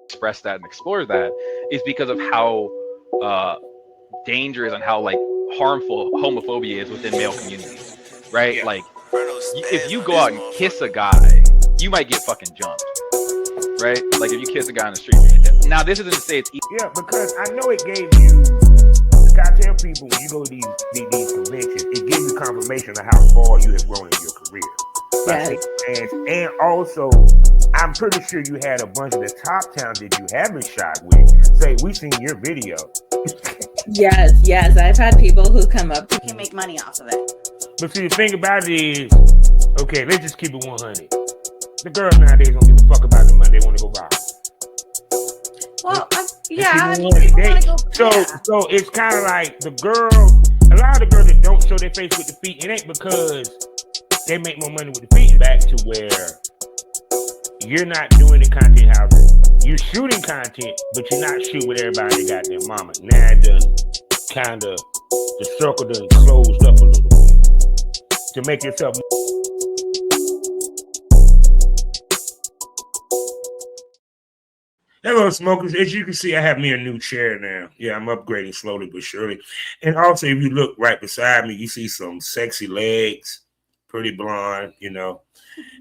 express that and explore that is because of how uh, dangerous and how like harmful homophobia is within male communities, right? Yeah. Like if Stands you on go this out and kiss a motherfucker. guy, you might get fucking jumped, right? Like if you kiss a guy on the street. Now this isn't to say it's Yeah, because I know it gave you. I tell people when you go to these conventions, it gives you confirmation of how far you have grown in your career by Yes. shaking hands, and also I'm pretty sure you had a bunch of the top talent that you haven't shot with say, "We seen your video." Yes, yes. I've had people who come up to You can make money off of it. But see, the thing about it is, okay, let's just keep it 100. The girls nowadays don't give a fuck about the money; they want to go viral. Well, Yeah, I mean, people want to go. So it's kind of like the girls. A lot of the girls that don't show their face with the feet, it ain't because they make more money with the feet. Back to where you're not doing the content houses. You're shooting content, but you're not shooting with everybody that got their mama. Now it done kind of the circle done closed up a little bit to make yourself. Hello, smokers. As you can see, I have me a new chair now. Yeah, I'm upgrading slowly but surely. And also, if you look right beside me, you see some sexy legs, pretty blonde, you know.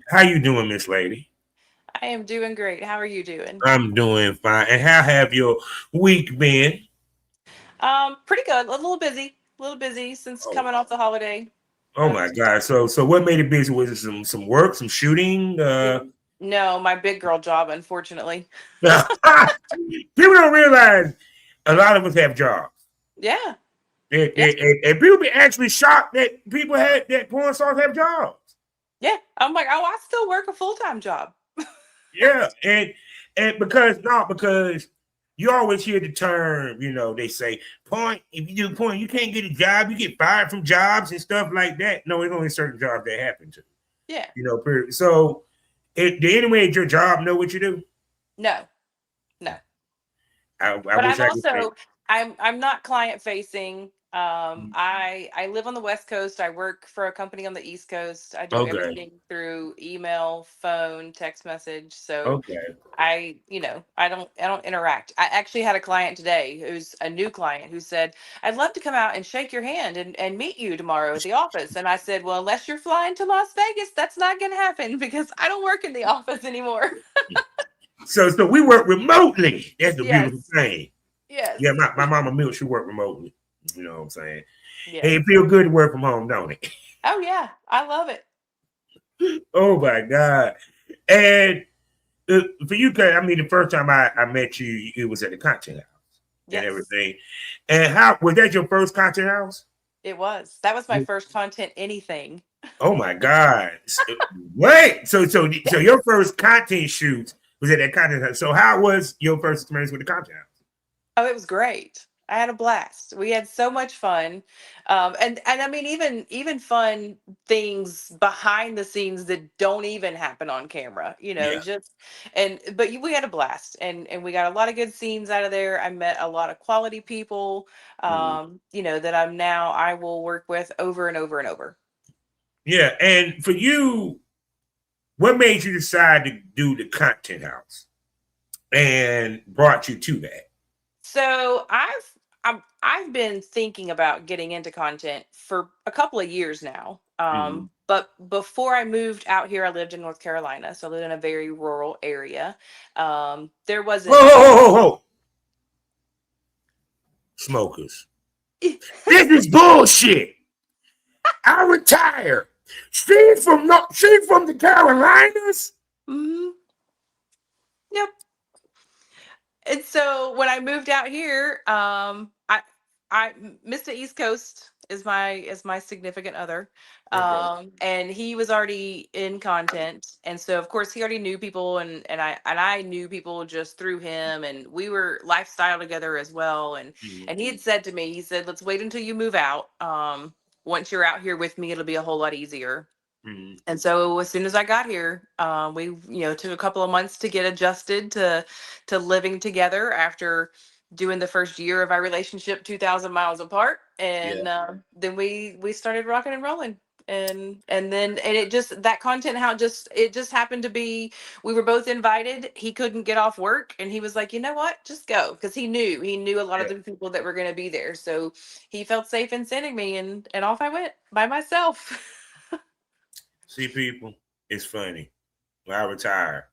How you doing, Miss Lady? I am doing great. How are you doing? I'm doing fine. And how have your week been? Pretty good. A little busy. A little busy since Oh, coming off the holiday. oh my God. So what made it busy? Was it some work, some shooting? No, my big girl job, unfortunately. People don't realize a lot of us have jobs. Yeah. And people be actually shocked that people had that porn stars have jobs. Yeah. I'm like, oh, I still work a full-time job. Yeah, and because you always hear the term, you know, they say porn. If you do porn, you can't get a job. You get fired from jobs and stuff like that. No, it's only certain jobs that happen to. Yeah. You know, period. So, did anyone at your job know what you do? No. No. I But wish I'm I could say. also I'm not client facing. I live on the West Coast. I work for a company on the East Coast. I do Okay. everything through email, phone, text message. So Okay. I don't interact. I actually had a client today who's a new client who said, I'd love to come out and shake your hand and meet you tomorrow at the office. And I said, well, unless you're flying to Las Vegas, that's not gonna happen because I don't work in the office anymore. So we work remotely. That's the beautiful Yes. thing. Yes. Yeah, my mama Milk, she worked remotely. You know what I'm saying? Yes. And it feel good to work from home, don't it? Oh yeah. I love it. Oh my God. And for you, I mean, the first time I met you, it was at the content house and Yes. everything. And how was that your first content house? It was. That was my first content anything. Oh my God. Wait. So your first content shoot was at that content house. So how was your first experience with the content house? Oh, it was great. I had a blast. We had so much fun. And I mean even fun things behind the scenes that don't even happen on camera, Yeah. just we had a blast and we got a lot of good scenes out of there. I met a lot of quality people that I will work with over and over and over. Yeah. And for you, what made you decide to do the content house and brought you to that? So I've been thinking about getting into content for a couple of years now. Mhm. But before I moved out here, I lived in North Carolina, so I lived in a very rural area. There wasn't. Ho. Smokers. This is bullshit. I retire. She's from the Carolinas. Mhm. Yep. And so when I moved out here, I Mr. East Coast is my significant other. Okay. And he was already in content. And so of course he already knew people and I knew people just through him and we were lifestyle together as well. And he had said to me, he said, let's wait until you move out. Once you're out here with me, it'll be a whole lot easier. Mhm. And so as soon as I got here, we took a couple of months to get adjusted to living together after doing the first year of our relationship 2,000 miles apart, Yeah. and then we started rocking and rolling. And it just, that content, how it just happened to be, we were both invited. He couldn't get off work, and he was like, you know what, just go, because he knew a lot of the people that were going to be there, so he felt safe in sending me, and off I went by myself. See, people, it's funny. When I retire,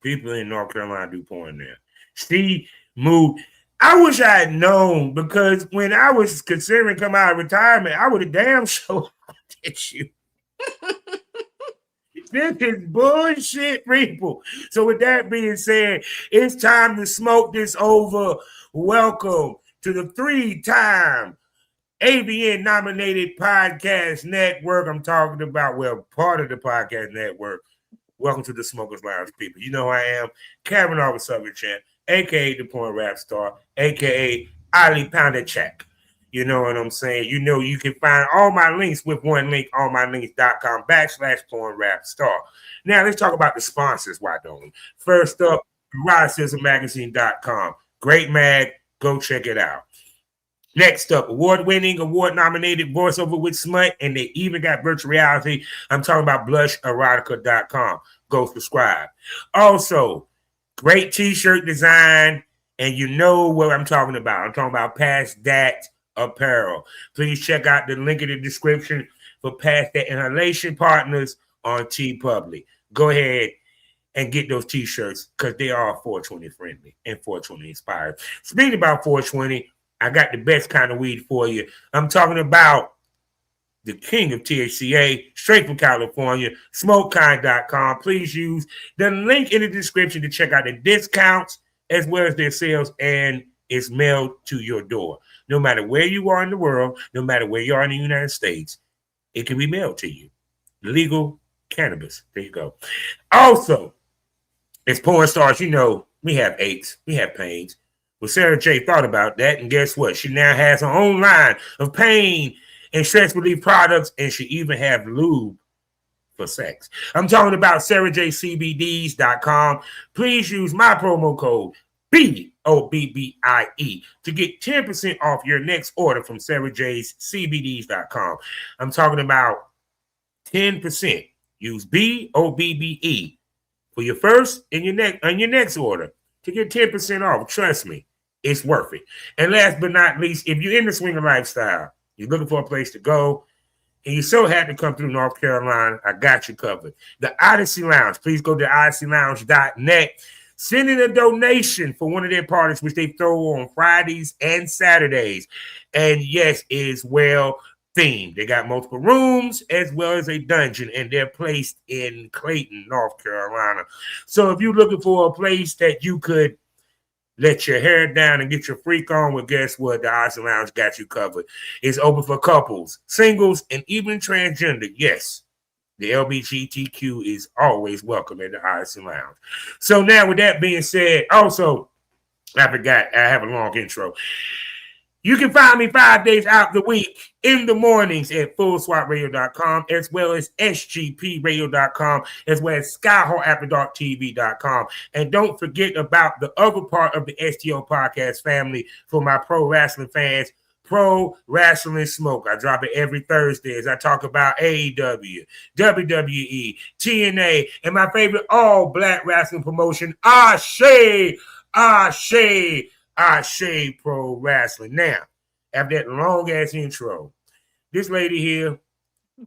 people in North Carolina do porn there. She moved. I wish I had known, because when I was considering coming out of retirement, I would have damn sure did you. This is bullshit, people. So with that being said, it's time to smoke this over. Welcome to the 3-time AVN nominated podcast network. I'm talking about, well, part of the podcast network. Welcome to the Smokers Lounge, people. You know who I am, Kevin Arthur Southern Champ, a.k.a. the porn rap star, a.k.a. Ali Poundachek. You know what I'm saying? You know, you can find all my links with one link, allmylinks.com/porn rap star. Now, let's talk about the sponsors, why don't we? First up, eroticismmagazine.com. Great mag. Go check it out. Next up, award-winning, award-nominated voiceover with smut, and they even got virtual reality. I'm talking about blusherotica.com. Go subscribe. Also, great t-shirt design, and you know what I'm talking about. I'm talking about Past That Apparel. Please check out the link in the description for Past That Inhalation Partners on TeePublic. Go ahead and get those t-shirts, because they are 420 friendly and 420 inspired. Speaking about 420, I got the best kind of weed for you. I'm talking about the king of THCA, straight from California, smokekind.com. Please use the link in the description to check out the discounts as well as their sales, and it's mailed to your door. No matter where you are in the world, no matter where you are in the United States, it can be mailed to you. Legal cannabis. There you go. Also, as porn stars, you know, we have aches, we have pains. Well, Sarah J thought about that, and guess what? She now has her own line of pain and stress relief products, and she even have lube for sex. I'm talking about SarahJCBDs.com. Please use my promo code BOBBIE to get 10% off your next order from SarahJCBDs.com. I'm talking about 10%. Use BOBBE for your first and your next order to get 10% off. Trust me, it's worth it. And last but not least, if you're in the swinger lifestyle, you're looking for a place to go, and you so had to come through North Carolina, I got you covered. The Odyssey Lounge. Please go to odysseylounge.net. Send in a donation for one of their parties, which they throw on Fridays and Saturdays. And yes, it is well themed. They got multiple rooms as well as a dungeon, and they're placed in Clayton, North Carolina. So if you're looking for a place that you could let your hair down and get your freak on, well, guess what? The Odyssey Lounge got you covered. It's open for couples, singles, and even transgender. Yes, the LGBTQ is always welcome at the Odyssey Lounge. So now, with that being said, also, I forgot, I have a long intro. You can find me 5 days out the week in the mornings at fullswatradio.com, as well as sgpradio.com, as well as skyhawkafterdarktv.com. And don't forget about the other part of the STO podcast family for my pro wrestling fans, Pro Wrestling Smoke. I drop it every Thursday as I talk about AEW, WWE, TNA, and my favorite all-black wrestling promotion, Ashe Pro Wrestling. Now, after that long-ass intro, this lady here,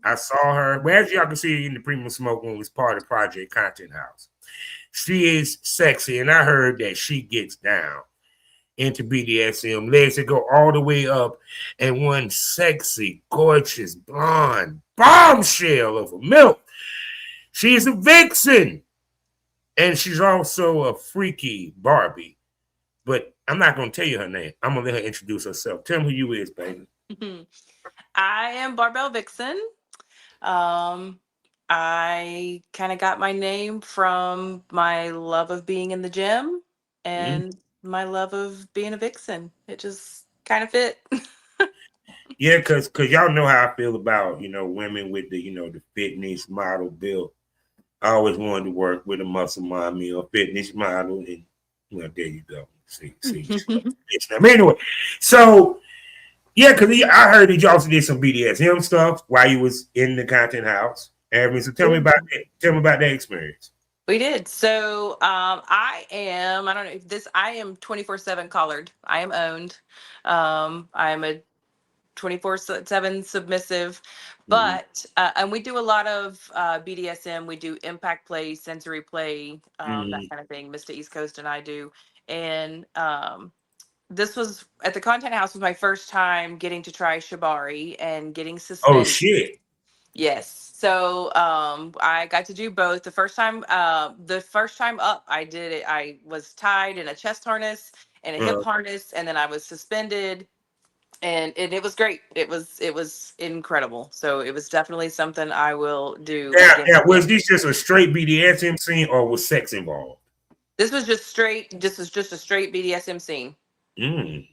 I saw her. Well, as y'all can see in the Premium Smoke Room, was part of Project Content House. She is sexy, and I heard that she gets down into BDSM. Legs that go all the way up, and one sexy, gorgeous, blonde bombshell of a MILF. She's a vixen, and she's also a freaky Barbie. But I'm not going to tell you her name. I'm going to let her introduce herself. Tell me who you is, baby. I am Barbelle Vixxxen. I kind of got my name from my love of being in the gym and my love of being a vixen. It just kind of fit. Yeah, because y'all know how I feel about, women with the, the fitness model build. I always wanted to work with a muscle mommy or fitness model. And, there you go. See. Anyway, so Yeah, because I heard that you also did some BDSM stuff while you was in the content house. And so tell me about that. Tell me about that experience. We did. So I don't know if this, I am 24/7 collared. I am owned. I'm a 24/7 submissive, but and we do a lot of BDSM. We do impact play, sensory play, that kind of thing. Mr. East Coast and I do. And this was at the content house was my first time getting to try shibari and getting Oh suspended. shit. Yes. So I got to do both. The first time up I did it, I was tied in a chest harness and a hip harness, and then I was suspended, and it was great. It was incredible. So it was definitely something I will do again. Now, was this just a straight BDSM scene or was sex involved? This was just straight, this was just a straight BDSM scene. Mm.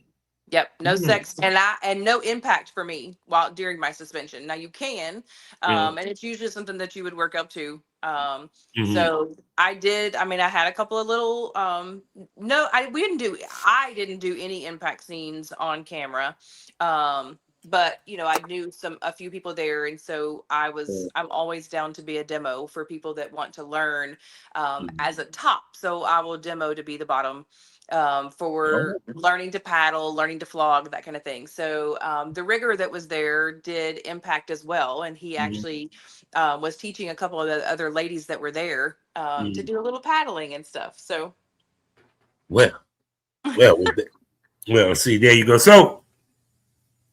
Yep, no sex and no impact for me while during my suspension. Now you can, and it's usually something that you would work up to. So I did. I mean, I had a couple of little. No, I didn't do any impact scenes on camera. But you know, I knew a few people there, and so I'm always down to be a demo for people that want to learn as a top. So I will demo to be the bottom. For learning to paddle, learning to flog, that kind of thing. So the rigger that was there did impact as well, and he actually was teaching a couple of the other ladies that were there to do a little paddling and stuff. So, well, see, there you go. So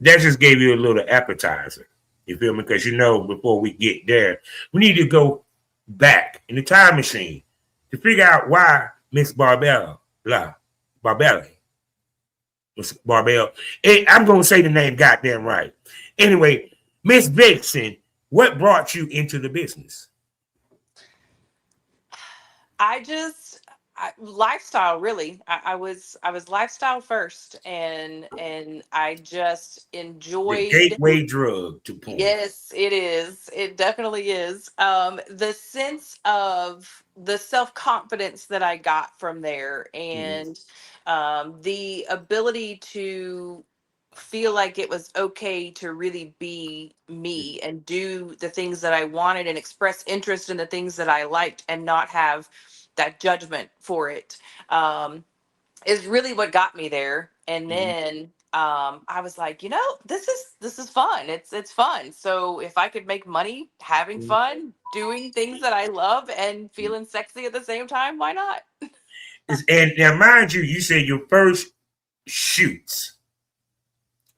that just gave you a little appetizer. You feel me? Because before we get there, we need to go back in the time machine to figure out why Miss Barbelle. I'm going to say the name goddamn right. Anyway, Miss Vixxxen, what brought you into the business? Lifestyle, really. I was lifestyle first, and I just enjoyed the gateway drug to porn. Yes, it is. It definitely is. The sense of the self-confidence that I got from there, and the ability to feel like it was okay to really be me and do the things that I wanted and express interest in the things that I liked and not have that judgment for it, is really what got me there. And then I was like, this is fun. It's fun. So if I could make money having fun, doing things that I love and feeling sexy at the same time, why not? And now, mind you, you said your first shoots,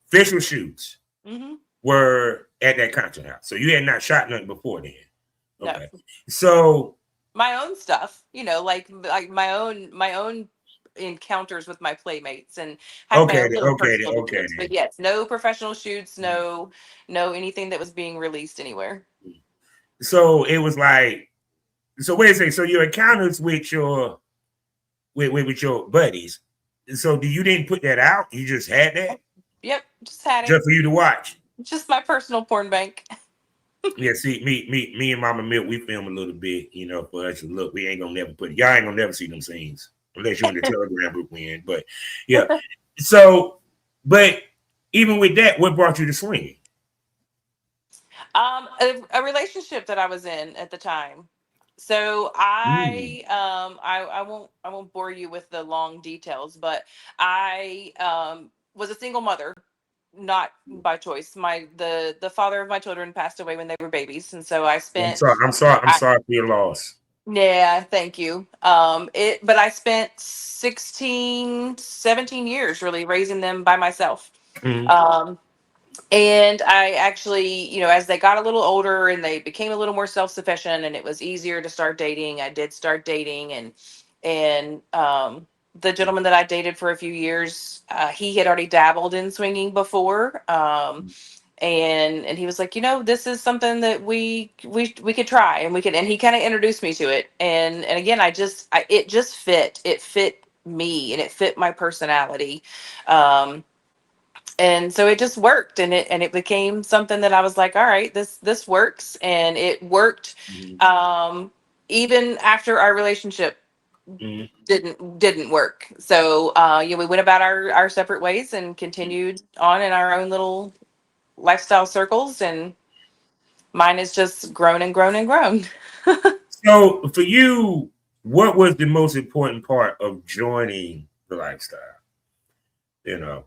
official shoots, were at that concert house. So you had not shot nothing before then. Okay. No. So my own stuff, like my own encounters with my playmates and okay. But yes, no professional shoots, no anything that was being released anywhere. So it was like, so wait a second. So your encounters with your buddies. So you didn't put that out? You just had that? Yep, just had it. Just for you to watch. Just my personal porn bank. Yeah, see, me and Mama Milk, we film a little bit, for us to look. We ain't gonna never y'all ain't gonna never see them scenes unless you're in the Telegram group we in. But yeah. So, but even with that, what brought you to swinging? A relationship that I was in at the time. So I won't bore you with the long details, but I was a single mother, not by choice. The father of my children passed away when they were babies, and so I spent. I'm sorry for your loss. Yeah, thank you. But I spent 16, 17 years really raising them by myself. And I actually, as they got a little older and they became a little more self-sufficient and it was easier to start dating, I did start dating, and the gentleman that I dated for a few years, he had already dabbled in swinging before. And he was like, this is something that we could try, and he kind of introduced me to it. And again, it just fit me, and it fit my personality. And so it just worked, and it became something that I was like, all right, this works. And it worked even after our relationship didn't work. So we went about our separate ways and continued on in our own little lifestyle circles, and mine has just grown and grown and grown. So for you, what was the most important part of joining the lifestyle? You know,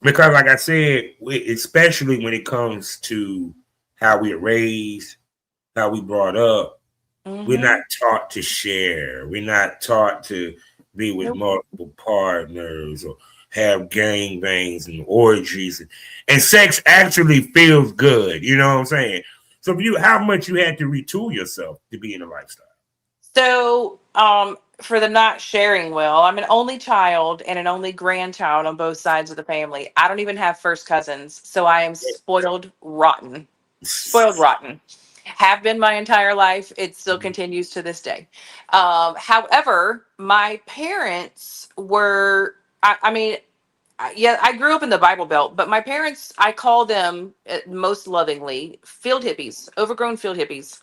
because like I said, especially when it comes to how we are raised, how we brought up, we're not taught to share. We're not taught to be with multiple partners or have gangbangs and orgies. And sex actually feels good. You know what I'm saying? So for you, how much you had to retool yourself to be in a lifestyle? So, for the not sharing well, I'm an only child and an only grandchild on both sides of the family. I don't even have first cousins, so I am spoiled rotten. Spoiled rotten. Have been my entire life. It still continues to this day. However, my parents were, yeah, I grew up in the Bible Belt, but my parents, I call them most lovingly field hippies, overgrown field hippies.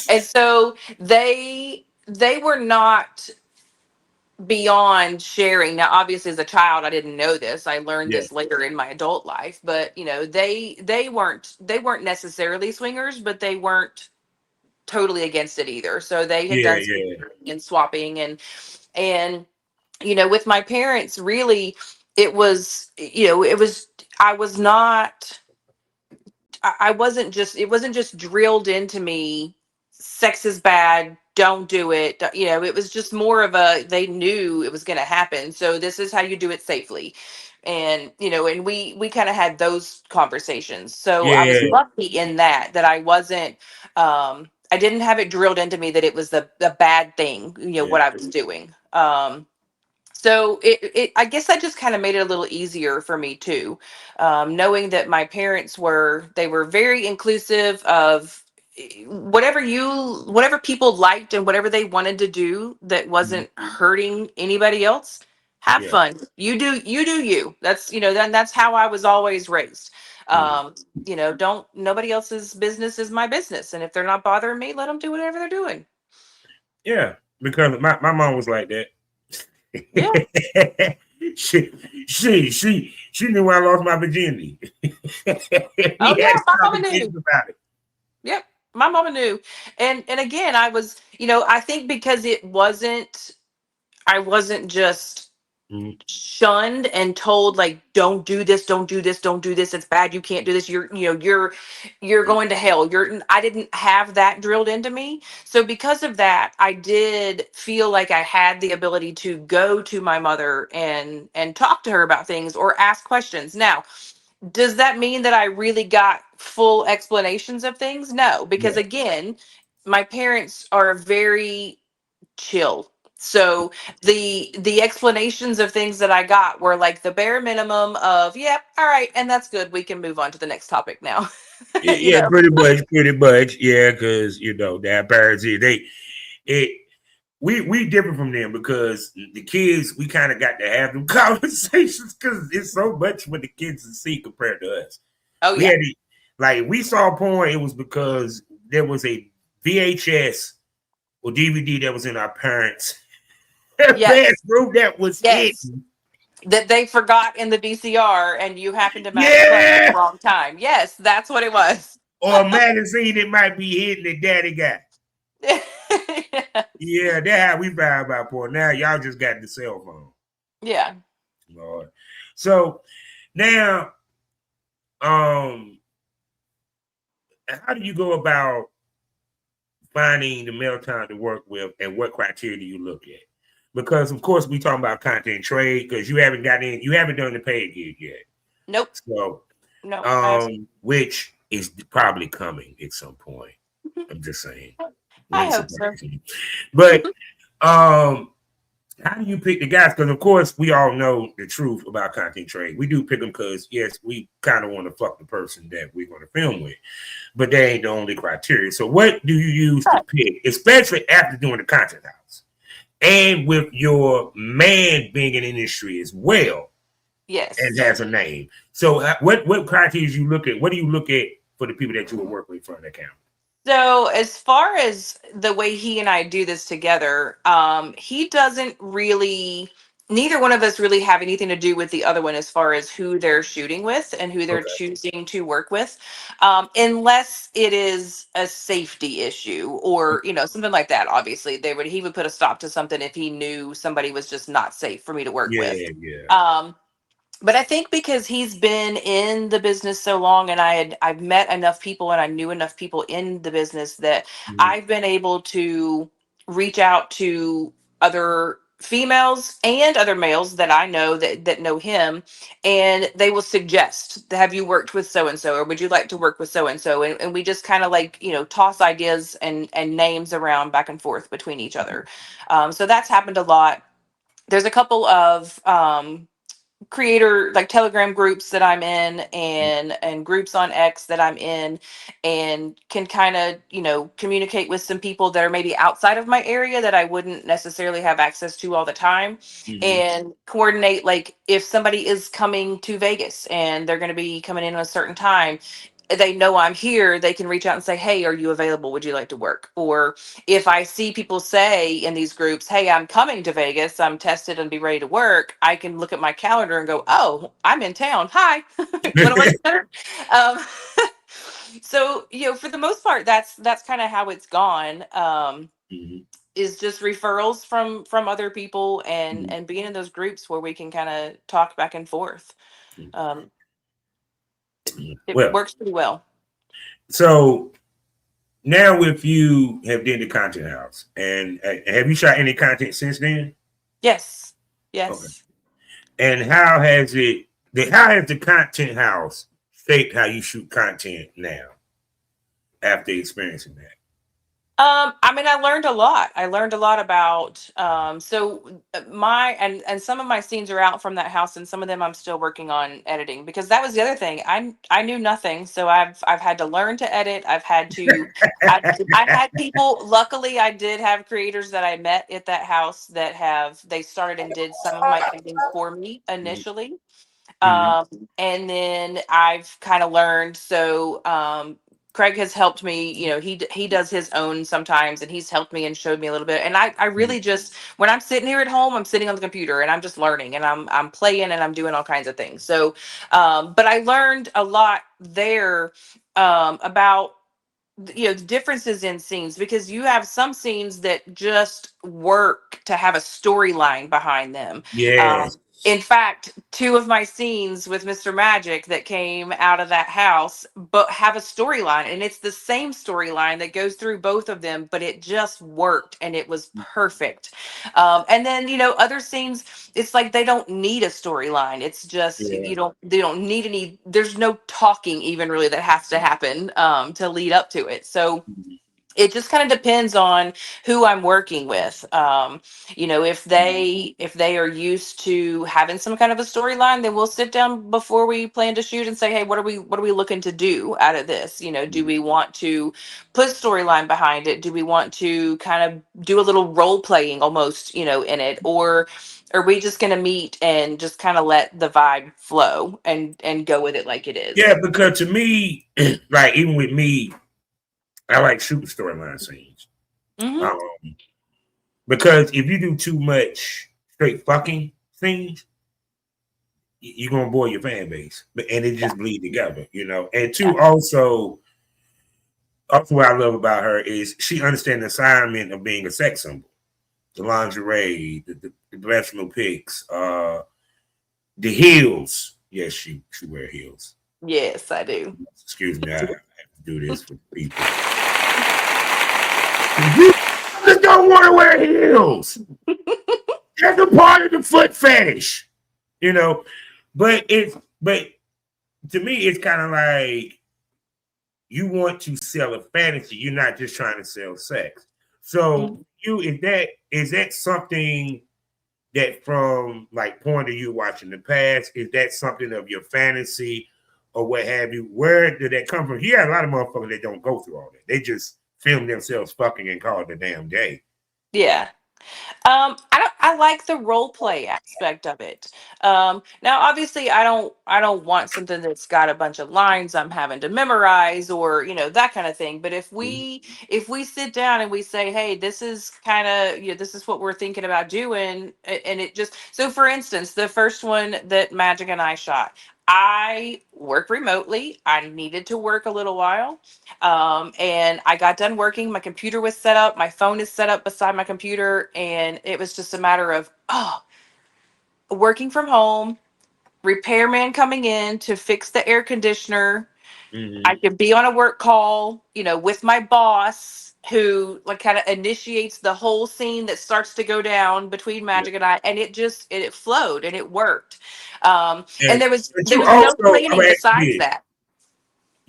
And so they were not beyond sharing. Now, obviously, as a child, I didn't know this. I learned this later in my adult life. But they weren't necessarily swingers, but they weren't totally against it either. So they had done and swapping and with my parents, really, it was I was not. I wasn't just, it wasn't just drilled into me, sex is bad, don't do it. It was just more of a, they knew it was going to happen. So this is how you do it safely. And, and we kind of had those conversations. So I was lucky in that I wasn't, I didn't have it drilled into me that it was the bad thing, what I was doing. So I guess that just kind of made it a little easier for me too, knowing that my parents they were very inclusive of whatever people liked and whatever they wanted to do that wasn't hurting anybody else. Have fun. You do you. That's then that's how I was always raised. Nobody else's business is my business, and if they're not bothering me, let them do whatever they're doing. Yeah, because my mom was like that. Yeah. she knew I lost my virginity. Oh yeah, my mama knew about it. Yep, my mama knew, and again, I was, I think because I wasn't just shunned and told like, don't do this, don't do this, don't do this, it's bad, you can't do this, you're going to hell. I didn't have that drilled into me. So because of that, I did feel like I had the ability to go to my mother and talk to her about things or ask questions. Now, does that mean that I really got full explanations of things? No, because again, my parents are very chill. So the explanations of things that I got were like the bare minimum of, yep, all right, and that's good. We can move on to the next topic now. Yeah, pretty much. Yeah, because their parents we different from them because the kids, we kind of got to have them conversations because it's so much for the kids to see compared to us. Oh yeah, we saw porn. It was because there was a VHS or DVD that was in our parents' bedroom that was hidden. That they forgot in the VCR and you happened to match at the wrong time. Yes, that's what it was. Or a magazine that might be hidden that daddy got. Yeah, that's how we found about porn. Now y'all just got the cell phone. Yeah. Lord. So now, how do you go about finding the male talent to work with, and what criteria do you look at? Because of course we talking about content trade because you haven't done the paid gig yet. Nope. So which is probably coming at some point. I'm just saying. I hope so. But how do you pick the guys? Because of course we all know the truth about content trade. We do pick them because yes, we kind of want to fuck the person that we're going to film with, but that ain't the only criteria. So what do you use to pick, especially after doing the content house and with your man being in the industry as well? Yes, and has a name. So what criteria you look at? What do you look at for the people that you will work with for an account? So as far as the way he and I do this together, he doesn't really. Neither one of us really have anything to do with the other one as far as who they're shooting with and who they're Okay. choosing to work with, unless it is a safety issue or something like that. Obviously, he would put a stop to something if he knew somebody was just not safe for me to work with. Yeah, yeah. But I think because he's been in the business so long and I've met enough people and I knew enough people in the business that Mhm. I've been able to reach out to other females and other males that I know that know him, and they will suggest, have you worked with so and so, or would you like to work with so and so, and we just kind of like toss ideas and names around back and forth between each other. So that's happened a lot. There's a couple of creator like Telegram groups that I'm in, and groups on X that I'm in, and can kind of communicate with some people that are maybe outside of my area that I wouldn't necessarily have access to all the time, Mhm. and coordinate, like if somebody is coming to Vegas and they're going to be coming in at a certain time, they know I'm here, they can reach out and say, hey, are you available, would you like to work? Or if I see people say in these groups, hey, I'm coming to Vegas, I'm tested and be ready to work, I can look at my calendar and go, oh, I'm in town. Hi. Want to work together? Um, so, for the most part, that's kind of how it's gone. Mhm. Is just referrals from other people, and Mhm. being in those groups where we can kind of talk back and forth. Um, it Well, works pretty well. so now if you have did the content house, and have you shot any content since then? Yes. Okay. Yes. And how has the content house shaped how you shoot content now after experiencing that? I mean, I learned a lot. I learned a lot about my and some of my scenes are out from that house, and some of them I'm still working on editing, because that was the other thing. I knew nothing, so I've had to learn to edit. I had people. Luckily, I did have creators that I met at that house that they started and did some of my editing for me initially. Mhm. um, and then I've kind of learned. So Craig has helped me. He does his own sometimes, and he's helped me and showed me a little bit. And I Mhm. really just, when I'm sitting here at home, I'm sitting on the computer and I'm just learning, and I'm playing and I'm doing all kinds of things. So, but I learned a lot there about the differences in scenes, because you have some scenes that just work to have a storyline behind them. Yes. In fact, two of my scenes with Mr. Magic that came out of that house but have a storyline, and it's the same storyline that goes through both of them, but it just worked and it was perfect. And then other scenes, it's like they don't need a storyline. It's just Yeah. they don't need any, there's no talking even really that has to happen to lead up to it. So it just kind of depends on who I'm working with. If they are used to having some kind of a storyline, then we'll sit down before we plan to shoot and say, hey, what are we looking to do out of this? Do we want to put storyline behind it? Do we want to kind of do a little role playing almost, in it? Or are we just going to meet and just kind of let the vibe flow and go with it like it Yeah, is? because to me, like even with me, I like shooting storyline scenes. Hmm. Um, because if you do too much straight fucking scenes, you're gonna bore your fan base, and it Yeah. just bleed together. And Yeah. two, also what I love about her is she understands the assignment of being a sex symbol, the lingerie, the professional pics, the heels. Yes, she wear heels. Yes, I do. Excuse me, I have to do this for people. You just don't want to wear heels. That's a part of the foot fetish, you know. But to me, it's kind of like you want to sell a fantasy. You're not just trying to sell sex. So Mhm. is that something that from like point of you watching the past, is that something of your fantasy or what have you? Where did that come from? You got a lot of motherfuckers that don't go through all that. They just film themselves fucking and call it a damn day. Yeah. I like the role play aspect of it. Now obviously I don't want something that's got a bunch of lines I'm having to memorize or, that kind of thing. But if we sit down and we say, hey, this is kind of, this is what we're thinking about doing, and it just, so for instance, the first one that Magic and I shot, I work remotely. I needed to work a little while. And I got done working. My computer was set up. My phone is set up beside my computer. And it was just a matter of, working from home, repairman coming in to fix the air conditioner. I could be on a work call, with my boss who like kind of initiates the whole scene that starts to go down between Magic and I, and it flowed and it worked. And But there you was no also, I'm planning asking besides you, that.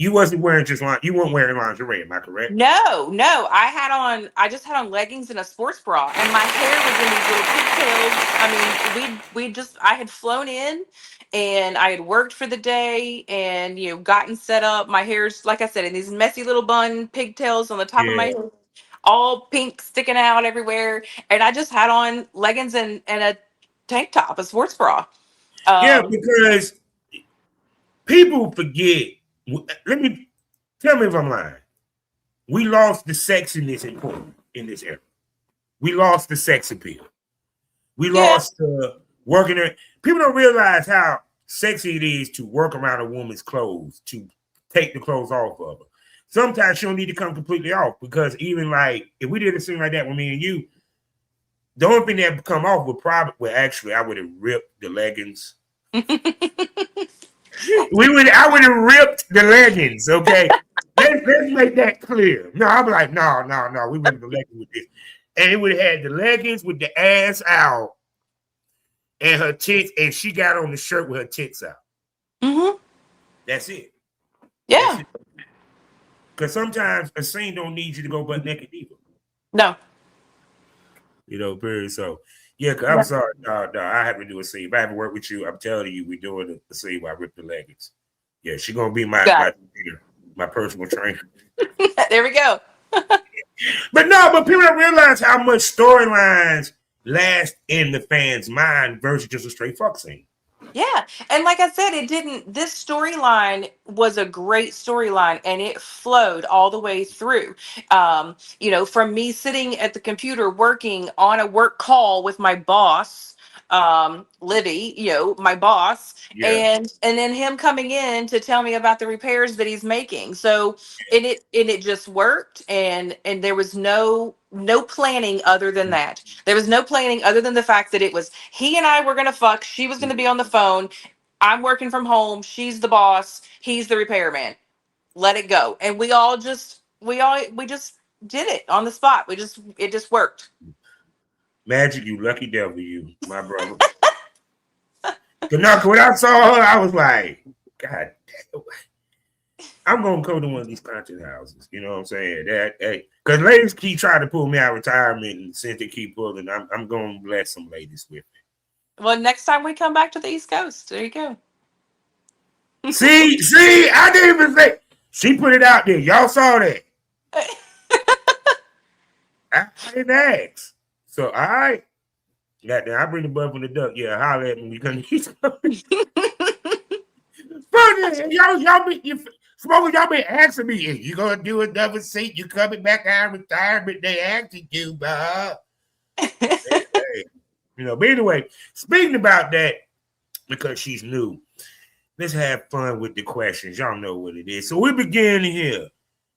you wasn't wearing you weren't wearing lingerie, am I correct? No, no. I just had on leggings and a sports bra, and my hair was in these little pigtails. I mean, I had flown in, and I had worked for the day, and gotten set up. My hair's, like I said, in these messy little bun pigtails on the top of my Yeah. head, all pink, sticking out everywhere, and I just had on leggings and a tank top, a sports bra. Yeah, Um, because people forget. Tell me if I'm lying. We lost the sexiness in this era. We lost the sex appeal. We yeah. lost working there. People don't realize how sexy it is to work around a woman's clothes, to take the clothes off of her. Sometimes she don't need to come completely off, because even like if we did a scene like that with me and you, the only thing that would come off would actually I would have ripped the leggings. I would have ripped the leggings, okay? Let's make that clear. No, I'm like, no, we ripped the leggings with this. And it would have had the leggings with the ass out and her tits, and she got on the shirt with her tits out. Mm-hmm. That's it. Yeah. Because sometimes a scene don't need you to go butt naked either. No. Period. So, yeah, I'm sorry. No, I have to do a scene. If I haven't worked with you, I'm telling you, we're doing a scene where I rip the leggings. Yeah, she's going to be my personal trainer. There we go. But people don't realize how much storylines last in the fans' mind versus just a straight fuck scene. Yeah. And like I said, this storyline was a great storyline and it flowed all the way through. From me sitting at the computer working on a work call with my boss, Libby, my boss, and then him coming in to tell me about the repairs that he's making. So it just worked, and there was no planning other than that. There was no planning other than the fact that it was he and I were gonna fuck. She was gonna be on the phone. I'm working from home. She's the boss. He's the repairman. Let it go. And we just did it on the spot. It just worked. Magic, you lucky devil, you, my brother. When I saw her, I was like, God damn. I'm gonna go to one of these content houses. You know what I'm saying? Because ladies keep trying to pull me out of retirement, and since they keep pulling, I'm gonna bless some ladies with it. Well, next time we come back to the East Coast, there you go. See, I didn't even say. She put it out there. Y'all saw that. I didn't ask. So, all right. Goddamn, I bring the butt from the duck. Yeah, holler at me when we come to East Coast. Y'all been asking me, if you gonna do another seat, you coming back out of retirement, they asking you, Bob. Hey. But anyway, speaking about that, because she's new, let's have fun with the questions. Y'all know what it is. So we begin here.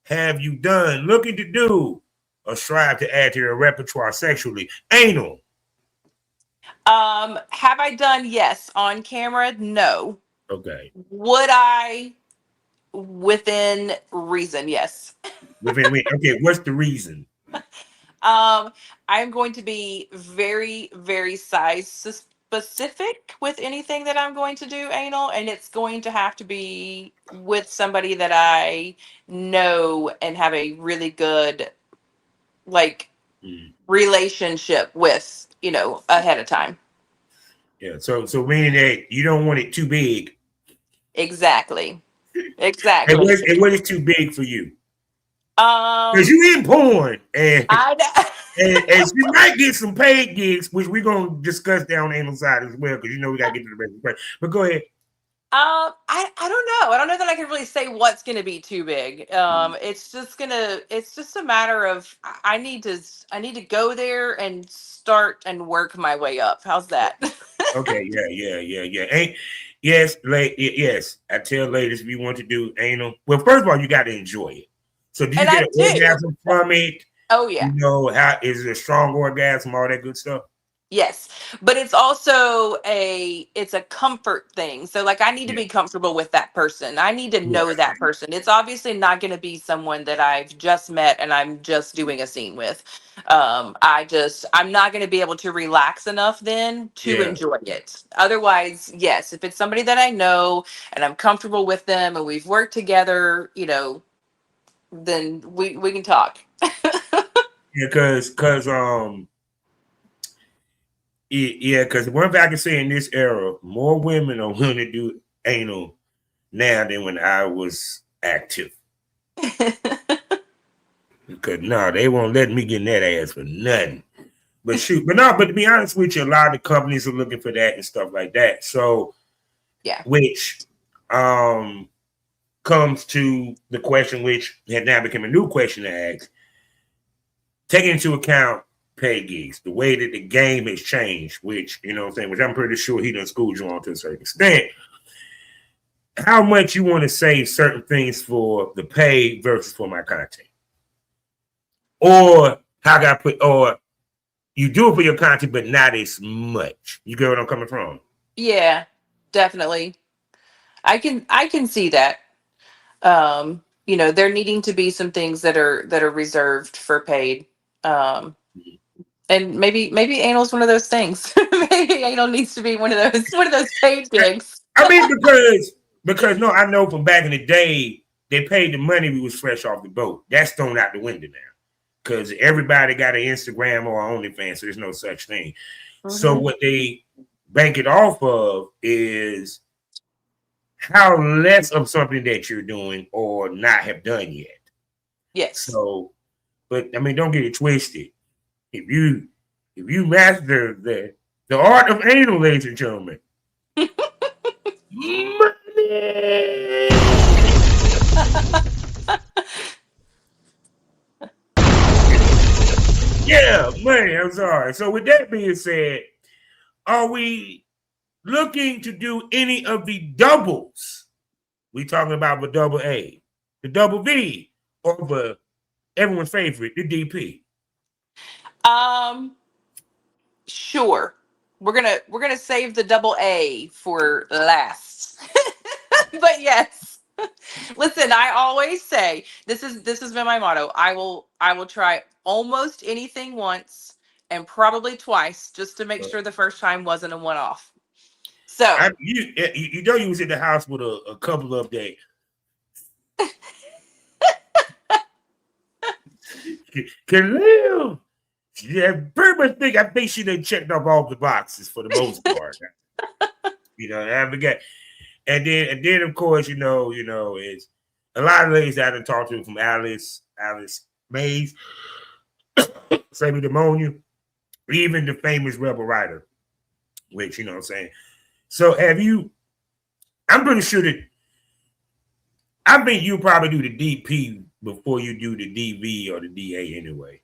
Have you done, looking to do, or strive to add to your repertoire sexually? Anal. Have I done? Yes. On camera? No. Okay. Would I? Within reason, yes. Okay, what's the reason? I'm going to be very, very size specific with anything that I'm going to do anal, and it's going to have to be with somebody that I know and have a really good relationship with, ahead of time. Yeah, so meaning that you don't want it too big. Exactly. And what is too big for you? Because you in porn, and I and she might get some paid gigs, which we're gonna discuss down the anal side as well, because you know we gotta get to the rest of the question. But go ahead. I don't know. I don't know that I can really say what's going to be too big. It's just a matter of I need to go there and start and work my way up. How's that? Okay, yeah. Yes, yes. I tell ladies if you want to do anal. Well, first of all, you got to enjoy it. So, do you And get I an do. orgasm from it? Oh yeah. You know, how is it a strong orgasm? All that good stuff. Yes, but it's also it's a comfort thing. So like I need to Yeah, be comfortable with that person. I need to know right. that person. It's obviously not going to be someone that I've just met and I'm just doing a scene with. I'm not going to be able to relax enough then to Yeah, enjoy it. Otherwise, yes, if it's somebody that I know and I'm comfortable with them and we've worked together, then we can talk. yeah, because one thing I can say in this era, more women are willing to do anal now than when I was active. Because no, they won't let me get in that ass for nothing. But shoot, but to be honest with you, a lot of the companies are looking for that and stuff like that. So, Yeah. which comes to the question, which has now become a new question to ask, taking into account pay gigs, the way that the game has changed, which, you know what I'm saying, which I'm pretty sure he done schooled you on to a certain extent. How much you want to save certain things for the pay versus for my content? Or how can I put, or you do it for your content, but not as much. You get what I'm coming from? Yeah, definitely. I can see that. There needing to be some things that are reserved for paid. Um, and maybe anal's one of those things. Maybe anal needs to be one of those paid gigs. I mean, because no, I know from back in the day, they paid the money we was fresh off the boat. That's thrown out the window now. Because everybody got an Instagram or OnlyFans, so there's no such thing. So Mhm. what they bank it off of is how less of something that you're doing or not have done yet. Yes. So, but I mean, don't get it twisted. If you master the art of anal, ladies and gentlemen, money. Yeah, money. I'm sorry. So with that being said, are we looking to do any of the doubles? We talking about the double A, the double V, or the everyone's favorite, the DP. um, sure. We're gonna save the double A for last. But yes. Listen, I always say this has been my motto. I will try almost anything once and probably twice just to make sure the first time wasn't a one off. So You know you was in the house with a couple of days. Can live. Yeah, pretty much I think she done checked off all the boxes for the most part. You know, I forget. And then of course, it's a lot of ladies that I done talked to from Alice Mays, Sammy Demonia, even the famous Rebel Rider, which you know what I'm saying. So have you, I'm pretty sure that I think you probably do the DP before you do the DV or the DA anyway.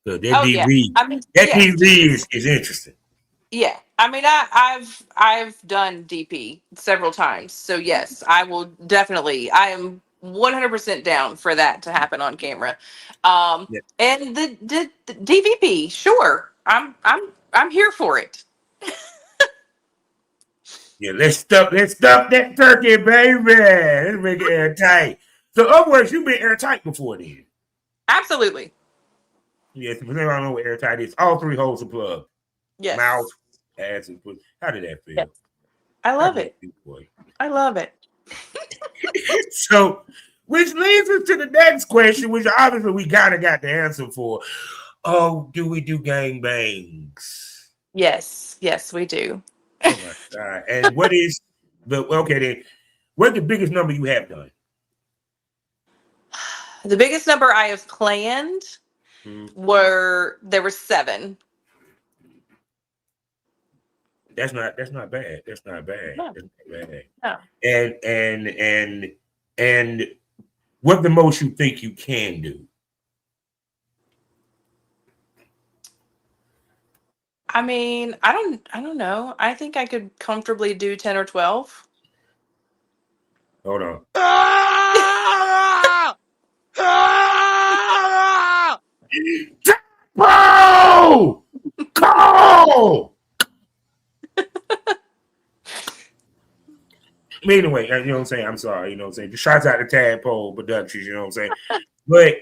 So that oh yeah. DV, I mean that yes. DV is interesting. Yeah. I mean I've done DP several times. So yes, I will definitely I am 100% down for that to happen on camera. Yeah, And the DVP, sure. I'm here for it. yeah. Let's stuff that turkey, baby. Let's make it airtight. So, in other words, you've been airtight before then. Absolutely. Yes, but I don't know what airtight is. All three holes are plugged. Mouth, Yes. ass, and pussy. How did that Yes. feel? I How love did that it. feel, boy? I love it. So, which leads us to the next question, which obviously we kind of got the answer for. Oh, do we do gangbangs? Yes. Yes, we do. Oh my god! And what is okay then? What's the biggest number you have done? The biggest number I have planned there were 7. That's not bad. That's not bad. No. That's not bad. No. And what the most you think you can do? I mean, I don't know. I think I could comfortably do 10 or 12. Hold on. Bro! Call! Anyway, you know what I'm saying? I'm sorry, you know what I'm saying? Just shouts out to Tadpole Productions, you know what I'm saying? But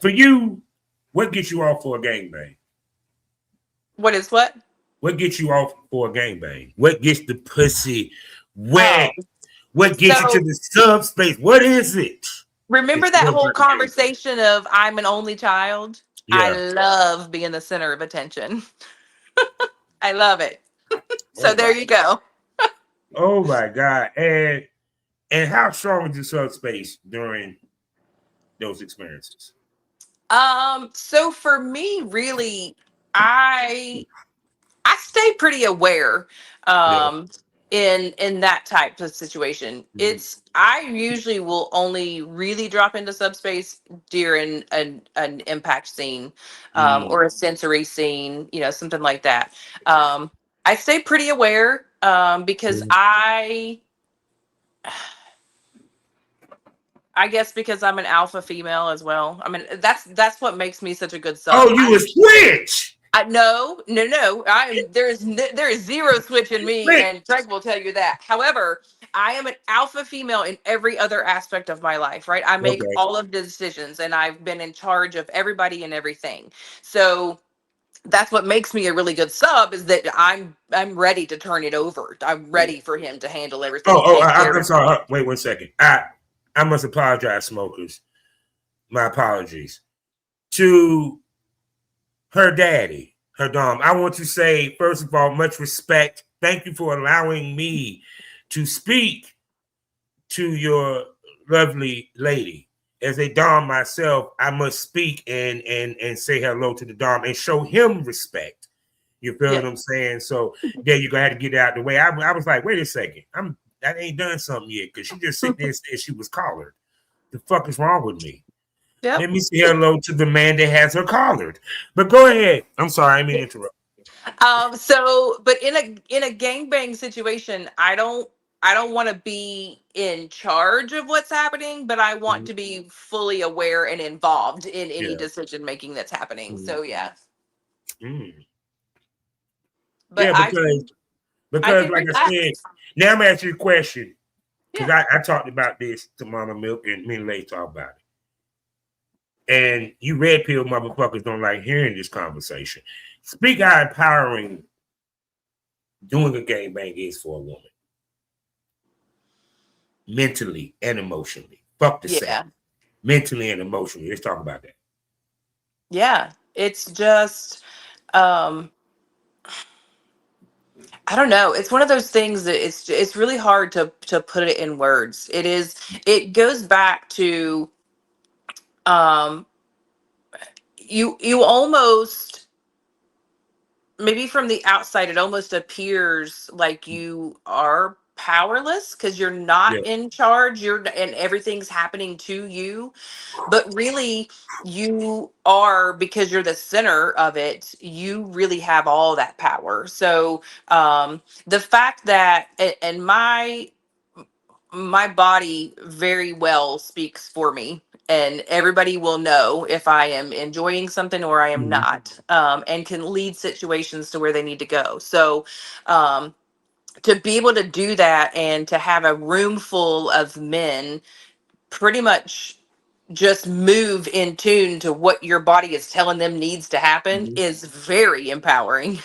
for you, what gets you off for a gangbang? What is what? What gets you off for a gangbang? What gets the pussy wet? What gets you to the subspace? What is it? Remember that whole conversation of I'm an only child? Yeah. I love being the center of attention. I love it. So there you go. Oh my God. And how strong is the subspace during those experiences? So for me, really, I stay pretty aware in that type of situation. I usually will only really drop into subspace during an impact scene or a sensory scene, something like that. I stay pretty aware because I guess because I'm an alpha female as well. I mean, that's what makes me such a good sub. Oh, you a switch? No. There is zero switch in me, and Greg will tell you that. However, I am an alpha female in every other aspect of my life, right? I make all of the decisions, and I've been in charge of everybody and everything. So that's what makes me a really good sub, is that I'm ready to turn it over. I'm ready for him to handle everything. I'm sorry. Wait 1 second. I must apologize, smokers. My apologies to her daddy, her dom. I want to say, first of all, much respect. Thank you for allowing me to speak to your lovely lady. As a dom myself, I must speak and say hello to the dom and show him respect. You feel what I'm saying? So yeah, you're gonna have to get it out the way. I was like, wait a second, I ain't done something yet, because she just sit there and said she was collared. The fuck is wrong with me? Yep. Let me say hello to the man that has her collared. But go ahead. I'm sorry, I mean to interrupt. But in a gangbang situation, I don't want to be in charge of what's happening, but I want to be fully aware and involved in any decision making that's happening. So yeah. But yeah, because like I said, now I'm gonna ask you a question. Because I talked about this to Mama Milk, and me and Lay talked about it. And you red pill motherfuckers don't like hearing this conversation. Speak how empowering doing a gangbang is for a woman. Mentally and emotionally. Fuck the sex. Mentally and emotionally. Let's talk about that. Yeah. It's just I don't know. It's one of those things that it's really hard to put it in words. It goes back to you almost, maybe from the outside, it almost appears like you are powerless because you're not in charge, and everything's happening to you, but really you are, because you're the center of it. You really have all that power. So the fact that, and my body very well speaks for me, and everybody will know if I am enjoying something or I am not, and can lead situations to where they need to go. So to be able to do that, and to have a room full of men pretty much just move in tune to what your body is telling them needs to happen, is very empowering.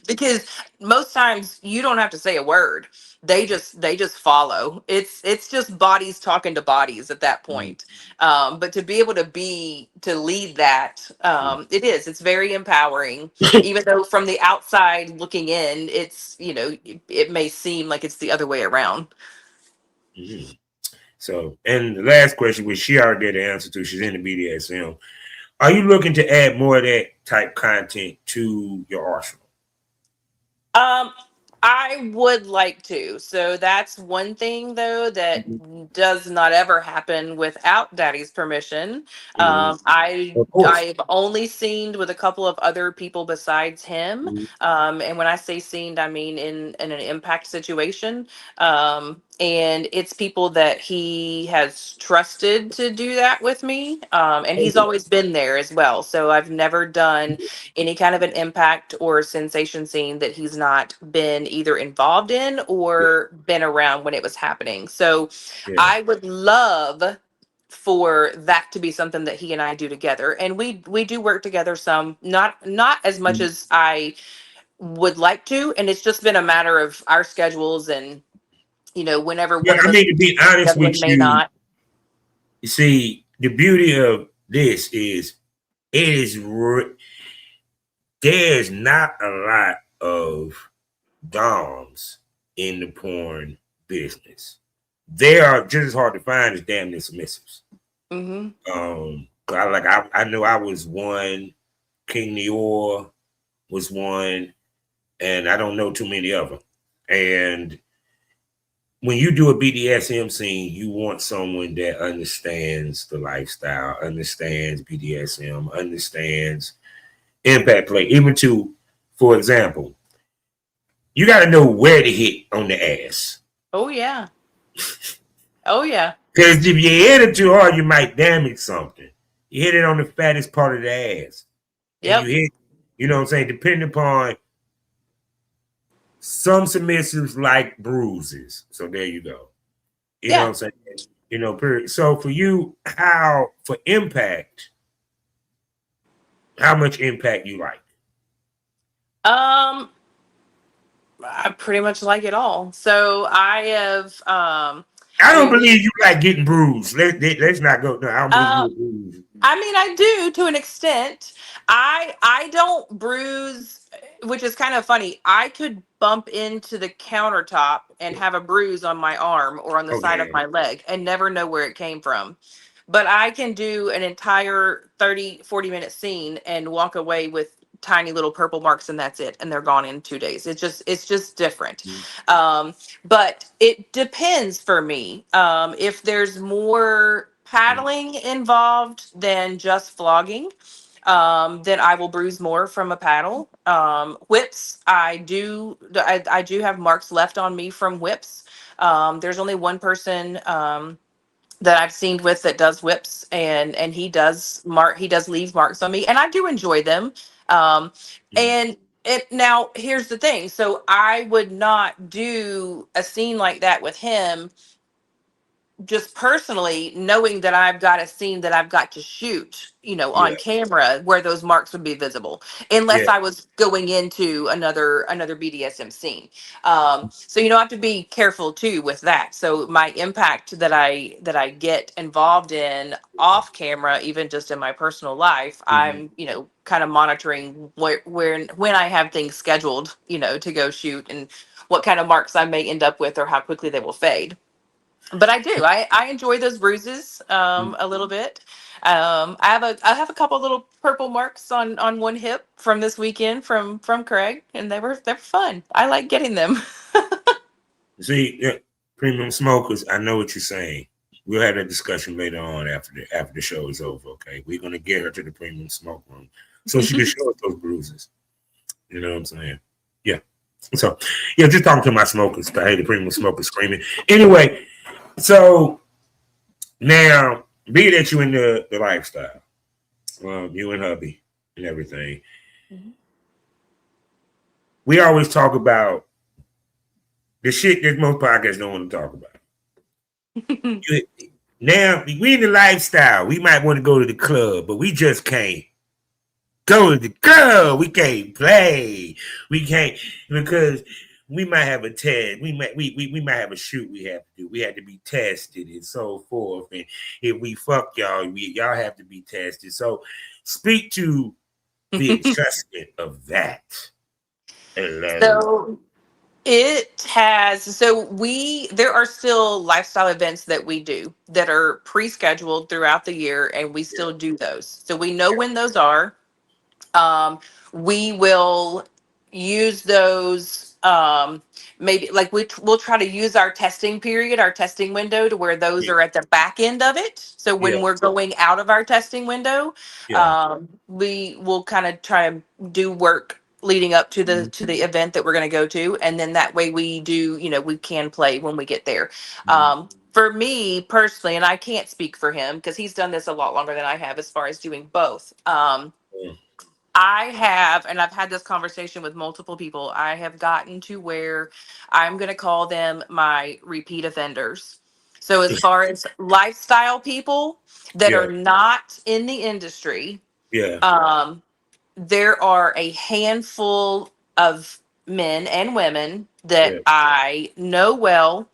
Because most times you don't have to say a word. They just follow. It's just bodies talking to bodies at that point. But to be able to lead that, it's very empowering. Even though from the outside looking in, it's, it may seem like it's the other way around. So, and the last question, which she already did the answer to, she's in the BDSM. Are you looking to add more of that type content to your arsenal? I would like to. So that's one thing though that Mm-hmm. does not ever happen without Daddy's permission. Mm-hmm. Of course. I've only scened with a couple of other people besides him. Mm-hmm. And when I say scened, I mean in an impact situation. And it's people that he has trusted to do that with me. And he's always been there as well. So I've never done any kind of an impact or sensation scene that he's not been either involved in or been around when it was happening. So Yeah. I would love for that to be something that he and I do together. And we do work together some, not as much as I would like to. And it's just been a matter of our schedules and whenever Yeah, one of I us mean, to be honest the other with one may you, not. you see, the beauty of this is there's not a lot of doms in the porn business. They are just as hard to find as damn near submissives. Mm-hmm. I know I was one, King Neor was one, and I don't know too many of them. And when you do a BDSM scene, you want someone that understands the lifestyle, understands BDSM, understands impact play. Even to, for example, you got to know where to hit on the ass. Oh yeah. Oh yeah. Because if you hit it too hard, you might damage something. You hit it on the fattest part of the ass. And Yep. you hit, you know what I'm saying, depending upon some submissives like bruises. So there you go. You know what I'm saying? Period. So for you, for impact, how much impact you like? I pretty much like it all. So I have I don't believe you like getting bruised. Let's not go. No, I don't believe you bruised. I mean, I do to an extent. I don't bruise, which is kind of funny. I could bump into the countertop and have a bruise on my arm or on the side of my leg and never know where it came from. But I can do an entire 30, 40-minute scene and walk away with tiny little purple marks and that's it. And they're gone in 2 days. It's just different. But it depends for me. If there's more paddling involved than just flogging, then I will bruise more from a paddle. Whips, I do have marks left on me from whips. There's only one person that I've seen with that does whips, and he does leave marks on me, and I do enjoy them. And now here's the thing. So I would not do a scene like that with him just personally, knowing that I've got a scene that I've got to shoot, on camera where those marks would be visible, unless I was going into another BDSM scene. So I have to be careful too with that. So my impact that I get involved in off camera, even just in my personal life, I'm kind of monitoring when I have things scheduled, to go shoot, and what kind of marks I may end up with or how quickly they will fade. But I do. I enjoy those bruises a little bit. I have a couple little purple marks on one hip from this weekend from Craig, and they're fun. I like getting them. See, premium smokers, I know what you're saying. We'll have that discussion later on after the show is over. Okay, we're gonna get her to the premium smoke room so she can show us those bruises. You know what I'm saying? Yeah. So just talking to my smokers. Hey, the premium smokers screaming. Anyway. So now, be that you in the lifestyle, you and hubby and everything, we always talk about the shit that most podcasts don't want to talk about. Now, we in the lifestyle. We might want to go to the club, but we just can't go to the club. We can't play. We can't because we might have a test. We might have a shoot we have to do. We have to be tested and so forth. And if we fuck y'all, y'all have to be tested. So speak to the adjustment of that. So It has, so there are still lifestyle events that we do that are pre-scheduled throughout the year, and we still do those. So we know when those are. We will use those, maybe like we'll try to use our testing period, our testing window, to where those Yeah, are at the back end of it. So yeah, when we're going out of our testing window, yeah. we will kind of try to do work leading up to the Mhm, event that we're going to go to, and then that way we do, we can play when we get there. mhm, For me personally, and I can't speak for him because he's done this a lot longer than I have as far as doing both. yeah, I have, and I've had this conversation with multiple people. I have gotten to where I'm going to call them my repeat offenders. So, as far as lifestyle people that yeah, are not in the industry, yeah, um, there are a handful of men and women that yeah. I know well.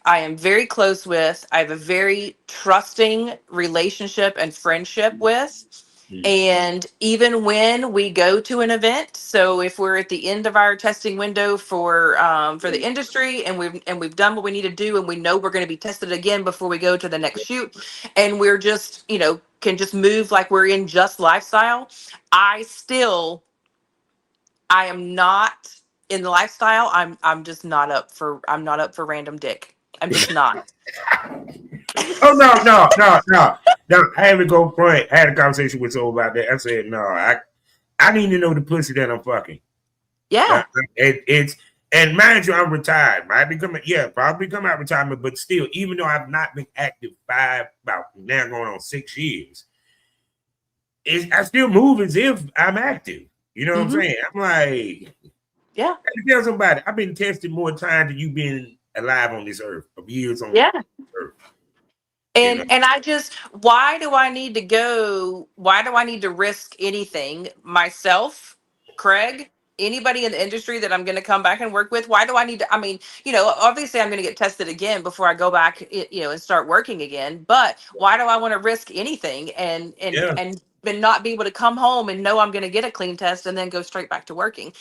I am very close with. I have a very trusting relationship and friendship with. Mhm, And even when we go to an event, so if we're at the end of our testing window for the industry, and we've done what we need to do, and we know we're going to be tested again before we go to the next shoot, and we're just can just move like we're in just lifestyle, I still I am not in the lifestyle. I'm not up for random dick. I'm just not. Oh no, no, no, no, no! I had to go front. I had a conversation with someone about that. I said, no, I need to know the pussy that I'm fucking. Yeah. It's and mind you, I'm retired. Might be coming, yeah, probably come out retirement, but still, even though I've not been active about now going on 6 years, I still move as if I'm active. You know what I'm Hmm. saying? I'm like, Yeah. I can tell somebody I've been tested more times than you've been alive on this earth, of years on Yeah. earth. You know, And I just, why do I need to go? Why do I need to risk anything myself, Craig, anybody in the industry that I'm going to come back and work with? Why do I need to? I mean, obviously I'm going to get tested again before I go back, and start working again. But why do I want to risk anything yeah, and not be able to come home and know I'm going to get a clean test and then go straight back to working?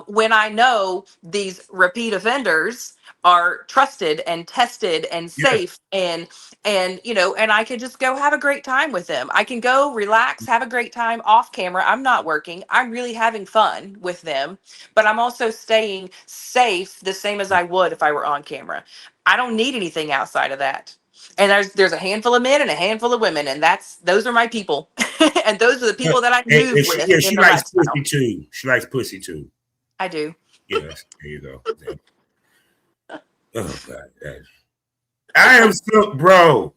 When I know these repeat offenders are trusted and tested and yeah, safe, and I can just go have a great time with them. I can go relax, have a great time off camera. I'm not working. I'm really having fun with them, but I'm also staying safe the same as I would if I were on camera. I don't need anything outside of that. And there's a handful of men and a handful of women, and those are my people. And those are the yeah. people that I And, move with yeah, in she the likes lifestyle. pussy too. She likes pussy too. I do. Yes, there you go. Oh God, I am so, bro.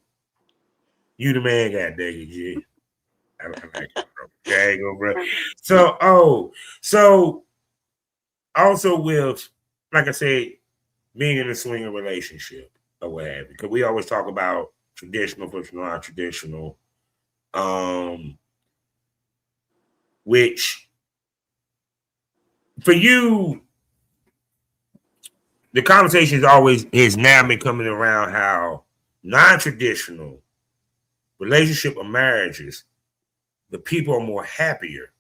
You the man, God dang it, G. I like it, bro. There you go, bro. So also with, like I said, being in a swinger relationship or what have you, because we always talk about traditional versus non-traditional, um, which for you, the conversation is always is now been coming around how non-traditional relationship or marriages, the people are more happier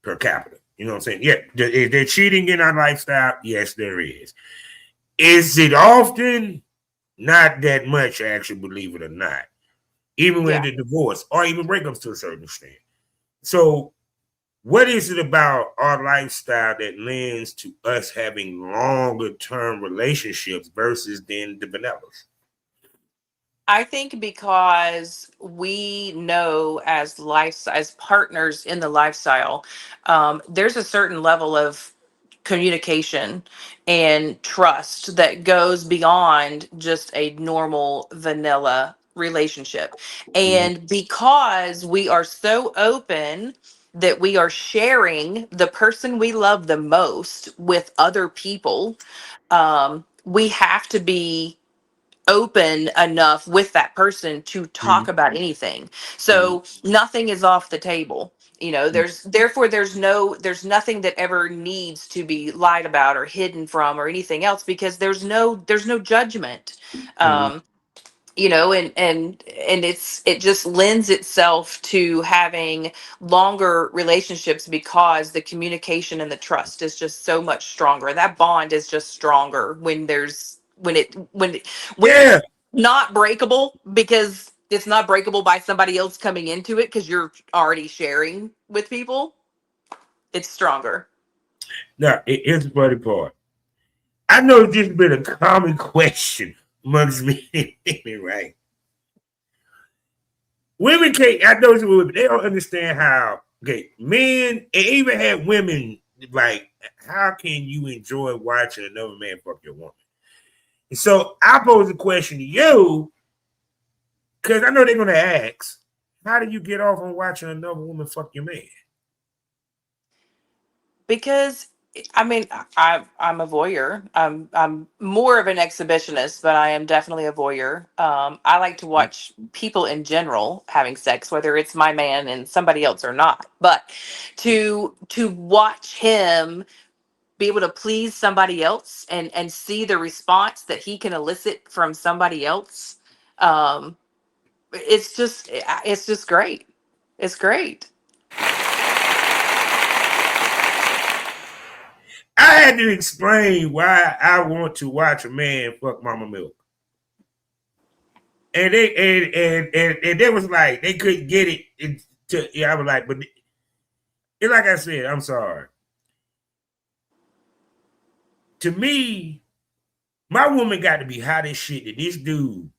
per capita. You know what I'm saying? Yeah, is there cheating in our lifestyle? Yes, there is. Is it often? Not that much, actually, believe it or not. Even when Yeah. the divorce or even breakups to a certain extent. So, what is it about our lifestyle that lends to us having longer term relationships versus then the vanillas? I think because we know as partners in the lifestyle, there's a certain level of communication and trust that goes beyond just a normal vanilla relationship. Mhm, And because we are so open that we are sharing the person we love the most with other people, we have to be open enough with that person to mhm, talk about anything. mhm, So nothing is off the table. There's nothing that ever needs to be lied about or hidden from or anything else, because there's no judgment. mhm, Um, you know, and it just lends itself to having longer relationships because the communication and the trust is just so much stronger. That bond is just stronger when when Yeah. it's not breakable, because it's not breakable by somebody else coming into it because you're already sharing with people. It's stronger. Now, here's the funny part. I know this has been a common question amongst men and women, right? Women can't, I know some women, they don't understand how, okay, men, and even have women, like, how can you enjoy watching another man fuck your woman? And so I pose a question to you, because I know they're going to ask, how do you get off on watching another woman fuck your man? Because I mean, I'm a voyeur. I'm more of an exhibitionist, but I am definitely a voyeur. I like to watch people in general having sex, whether it's my man and somebody else or not. But to watch him be able to please somebody else and see the response that he can elicit from somebody else, um, it's just great. It's great. I had to explain why I want to watch a man fuck Mama Milk. And they was like, they couldn't get it. I was like, but like I said, I'm sorry. To me, my woman got to be hot as shit that this dude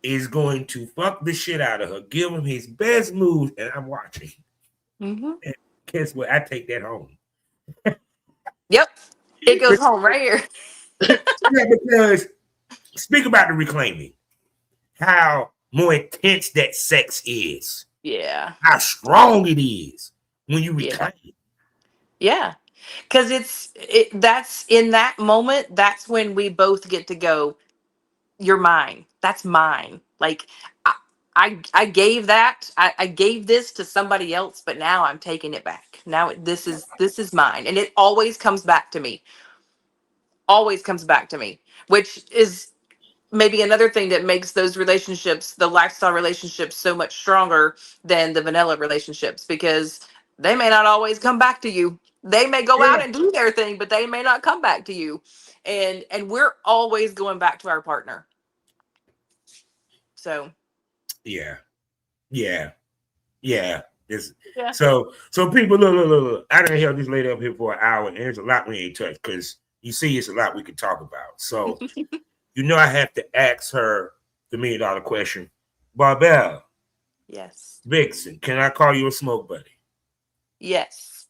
is going to fuck the shit out of her, give him his best moves, and I'm watching. Mm-hmm. And guess what? I take that home. Yep. It goes home right here. Yeah, because speak about the reclaiming, how more intense that sex is, Yeah. how strong it is when you reclaim. Yeah. Cause that's in that moment, that's when we both get to go, you're mine. That's mine. Like I gave that, I gave this to somebody else, but now I'm taking it back. Now this is mine. And it always comes back to me. Always comes back to me, which is maybe another thing that makes those relationships, the lifestyle relationships, so much stronger than the vanilla relationships, because they may not always come back to you. They may go out Yeah. and do their thing, but they may not come back to you. And we're always going back to our partner. So Yeah. Yeah. Yeah. yeah. So people, look. I done held this lady up here for an hour, and there's a lot we ain't touched because you see it's a lot we can talk about. So I have to ask her the $1 million question. Barbelle Yes. Vixxxen, can I call you a smoke buddy? Yes.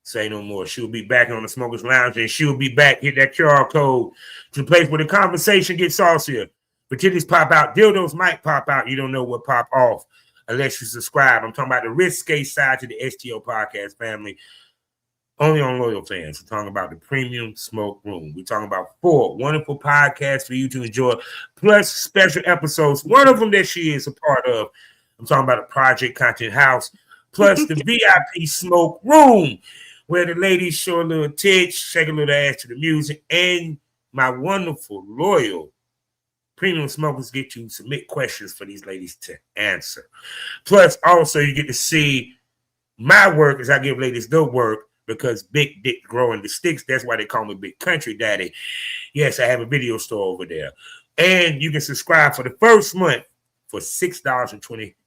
Say no more. She'll be back on the Smokers Lounge, and she'll be back. Hit that QR code to the place where the conversation gets saucier. But titties pop out. Dildos might pop out. You don't know what pop off unless you subscribe. I'm talking about the risque side to the STO podcast family. Only on loyal fans. We're talking about the Premium Smoke Room. We're talking about 4 wonderful podcasts for you to enjoy, plus special episodes. One of them that she is a part of. I'm talking about a Project Content House, plus the VIP Smoke Room, where the ladies show a little titch, shake a little ass to the music, and my wonderful, loyal premium smokers get to submit questions for these ladies to answer. Plus, also, you get to see my work as I give ladies their work, because big dick growing the sticks. That's why they call me Big Country Daddy. Yes, I have a video store over there. And you can subscribe for the first month for $6.25.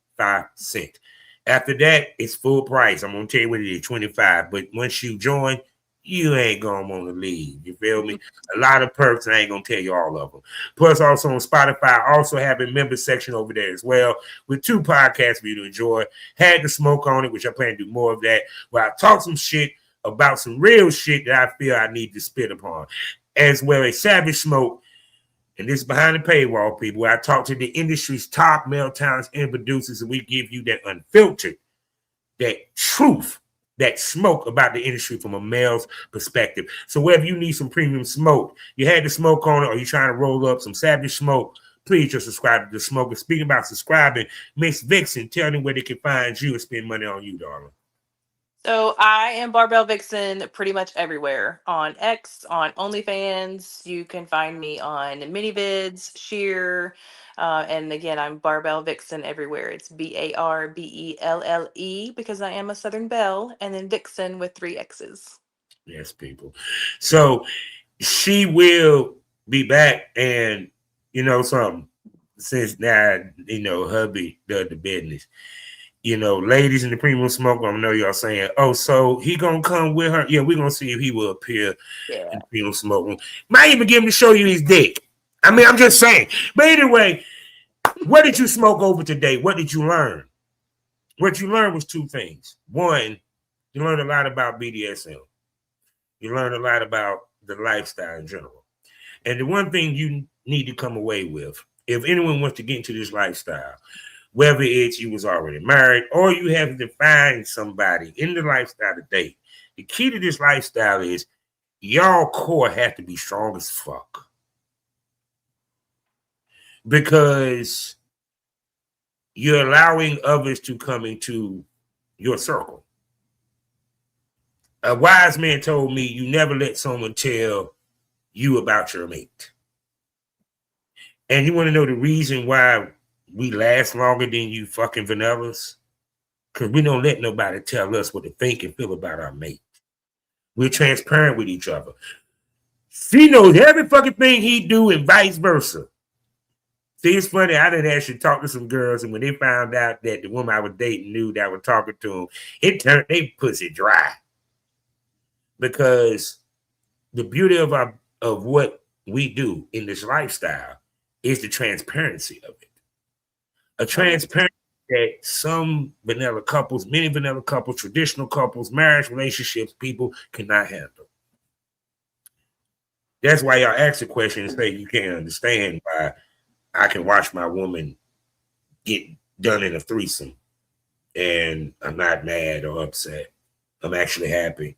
After that, it's full price. I'm going to tell you what it is, $25. But once you join, you ain't going to want to leave. You feel me? A lot of perks, and I ain't going to tell you all of them. Plus, also on Spotify, I also have a member section over there as well with 2 podcasts for you to enjoy. Had the Smoke on it, which I plan to do more of that, where I talk some shit about some real shit that I feel I need to spit upon, as well as Savage Smoke. And this is behind the paywall, people, where I talk to the industry's top male talents and producers, and we give you that unfiltered, that truth, that smoke about the industry from a male's perspective. So whether you need some premium smoke, you had the smoke on it, or you're trying to roll up some Savage Smoke, please just subscribe to the Smoker. Speaking about subscribing, Miss Vixxen, tell them where they can find you and spend money on you, darling. So I am Barbelle Vixxen pretty much everywhere. On X, on OnlyFans. You can find me on MiniVids, Sheer. And again, I'm Barbelle Vixxen everywhere. It's Barbelle because I am a Southern Belle, and then Vixen with 3 X's. Yes, people. So she will be back, and you know something. Since now, you know, hubby does the business. You know, ladies in the premium smoke, I know y'all saying, oh, so he gonna come with her? Yeah, we're gonna see if he will appear in the premium smoke room. Might even get him to show you his dick. I mean, I'm just saying. But anyway, what did you smoke over today? What did you learn? What you learned was 2 things. One, you learned a lot about BDSM. You learned a lot about the lifestyle in general. And the one thing you need to come away with, if anyone wants to get into this lifestyle, whether it's you was already married or you have to find somebody in the lifestyle to date, the key to this lifestyle is y'all core have to be strong as fuck. Because you're allowing others to come into your circle. A wise man told me you never let someone tell you about your mate. And you want to know the reason why we last longer than you fucking vanillas? Because we don't let nobody tell us what to think and feel about our mate. We're transparent with each other. She knows every fucking thing he do and vice versa. See, it's funny. I did actually talk to some girls, and when they found out that the woman I was dating knew that I was talking to him, it turned they pussy dry. Because the beauty of what we do in this lifestyle is the transparency of it. A transparency that some vanilla couples, many vanilla couples, traditional couples, marriage relationships, people cannot handle. That's why y'all ask the question and say you can't understand why I can watch my woman get done in a threesome and I'm not mad or upset. I'm actually happy.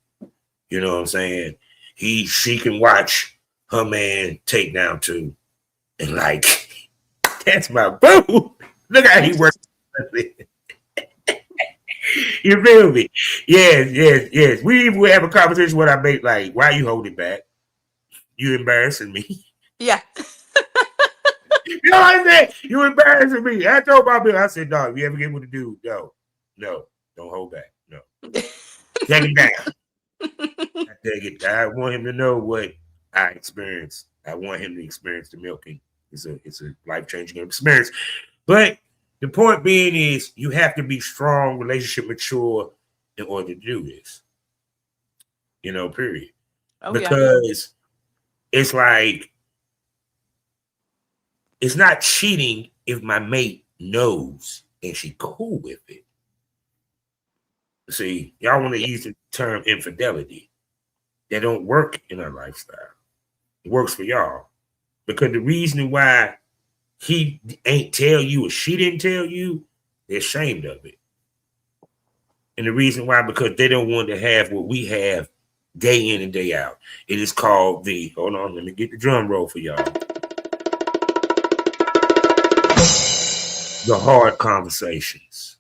You know what I'm saying? She can watch her man take down 2 and like, that's my boo. Look how he works. You feel me? Yes. We even have a conversation with our mate like, why you holding back? You embarrassing me. Yeah. You know what I'm saying? You embarrassing me. I told my bill, I said, dog, you ever get with a dude? No, don't hold back. No. Take him down. I want him to know what I experienced. I want him to experience the milking. It's a life-changing experience. But the point being is you have to be strong, relationship mature in order to do this. You know, period. Oh, because it's like, it's not cheating if my mate knows and she cool with it. See, y'all want to use the term infidelity. That don't work in our lifestyle. It works for y'all. Because the reason why he ain't tell you or she didn't tell you, they're ashamed of it. And the reason why, because they don't want to have what we have day in and day out. It is called hold on, let me get the drum roll for y'all. The hard conversations.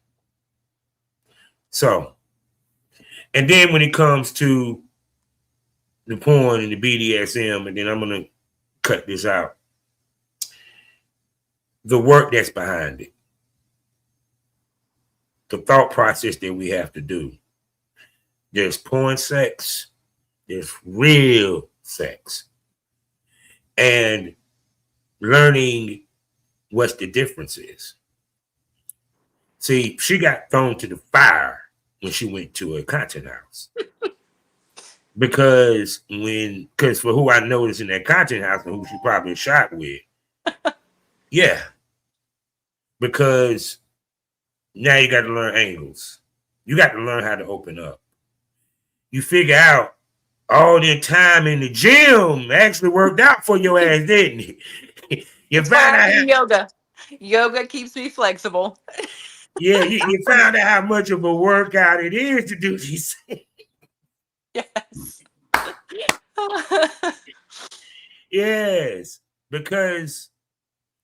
So, and then when it comes to the porn and the BDSM, and then I'm going to cut this out. The work that's behind it. The thought process that we have to do. There's porn sex. There's real sex. And learning what the difference is. See, she got thrown to the fire when she went to a content house. Because for who I noticed in that content house and who she probably shot with, yeah. Because now you got to learn angles. You got to learn how to open up. You figure out all the time in the gym actually worked out for your ass, didn't it? You find out yoga. Yoga keeps me flexible. Yeah, you found out how much of a workout it is to do these things. Yes. Yes, because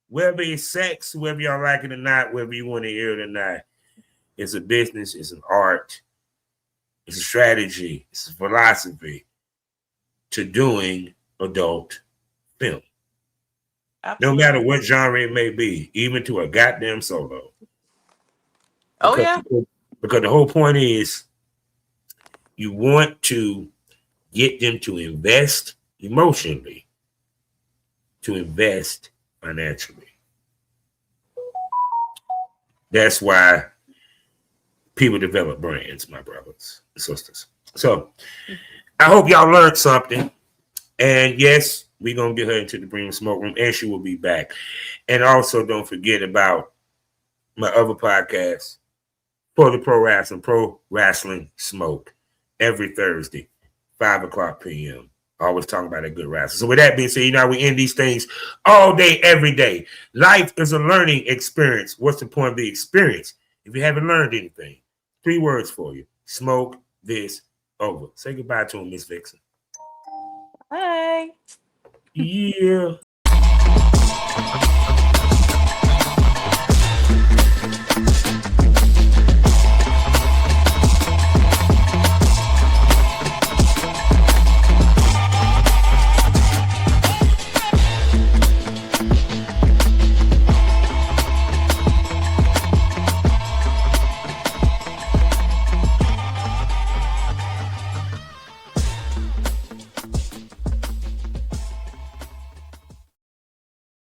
whether it's sex, whether y'all like it or not, whether you want to hear it or not, it's a business, it's an art. It's a strategy. It's a philosophy to doing adult film. Absolutely. No matter what genre it may be, even to a goddamn solo. Oh yeah. Because the whole point is you want to get them to invest emotionally, to invest financially. That's why people develop brands, my brothers and sisters. So I hope y'all learned something. And yes, we're going to get her into the Bream Smoke Room, and she will be back. And also don't forget about my other podcast, For the Pro Wrestling Smoke, every Thursday, 5 o'clock p.m. Always talking about that good wrestling. So with that being said, you know, we end these things all day, every day. Life is a learning experience. What's the point of the experience if you haven't learned anything? 3 words for you. Smoke this over. Say goodbye to him, Miss Vixxxen. Bye. Yeah.